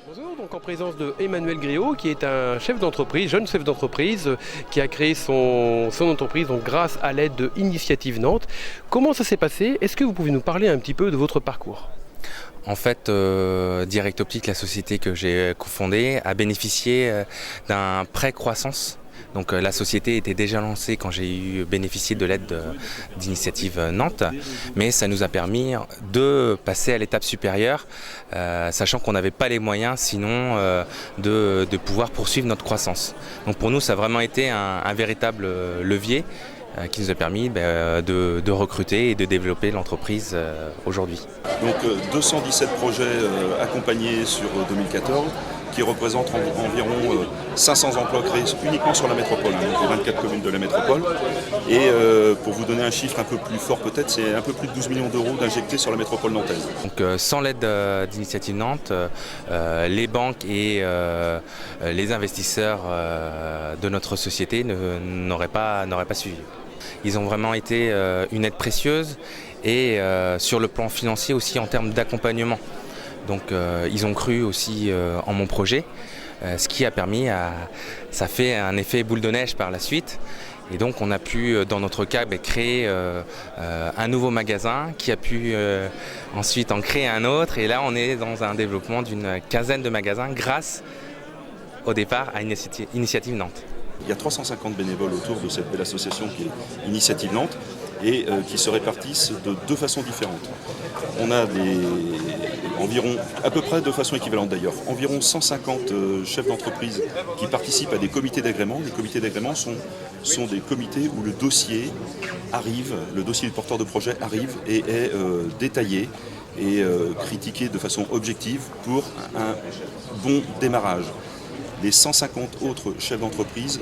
Bonjour, donc en présence de Emmanuel Gréau, qui est un chef d'entreprise, jeune chef d'entreprise, qui a créé son entreprise donc, grâce à l'aide de Initiative Nantes. Comment ça s'est passé? Est-ce que vous pouvez nous parler un petit peu de votre parcours? En fait, Direct Optique, la société que j'ai cofondée, a bénéficié d'un prêt croissance. Donc la société était déjà lancée quand j'ai eu bénéficié de l'aide d'Initiative Nantes, mais ça nous a permis de passer à l'étape supérieure, sachant qu'on n'avait pas les moyens sinon de pouvoir poursuivre notre croissance. Donc pour nous, ça a vraiment été un véritable levier qui nous a permis de recruter et de développer l'entreprise aujourd'hui. Donc 217 projets accompagnés sur 2014 qui représentent environ 500 emplois créés uniquement sur la métropole, donc les 24 communes de la métropole. Et pour vous donner un chiffre un peu plus fort peut-être, c'est un peu plus de 12 millions d'euros d'injectés sur la métropole nantaise. Donc sans l'aide d'Initiative Nantes, les banques et les investisseurs de notre société n'auraient pas suivi. Ils ont vraiment été une aide précieuse et sur le plan financier aussi en termes d'accompagnement. Donc ils ont cru aussi en mon projet, ce qui a permis, ça fait un effet boule de neige par la suite. Et donc on a pu, dans notre cas, créer un nouveau magasin qui a pu ensuite en créer un autre. Et là on est dans un développement d'une quinzaine de magasins grâce au départ à Initiative Nantes. Il y a 350 bénévoles autour de cette belle association qui est Initiative Nantes et qui se répartissent de deux façons différentes. On a environ, à peu près de façon équivalente d'ailleurs, environ 150 chefs d'entreprise qui participent à des comités d'agrément. Les comités d'agrément sont des comités où le dossier arrive, le dossier du porteur de projet arrive et est détaillé et critiqué de façon objective pour un bon démarrage. Les 150 autres chefs d'entreprise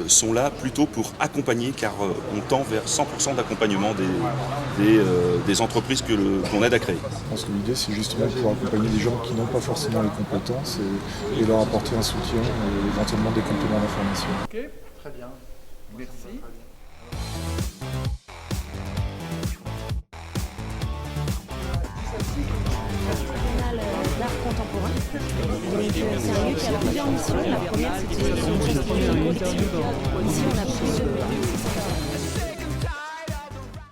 sont là plutôt pour accompagner, car on tend vers 100% d'accompagnement des entreprises qu'on aide à créer. Je pense que l'idée, c'est justement de pouvoir accompagner des gens qui n'ont pas forcément les compétences et leur apporter un soutien et éventuellement des compléments d'information. Ok, très bien. Merci. D'art contemporain. Donc c'est un lieu qui a plusieurs missions. La première, c'était une collection. Ici, on a plus de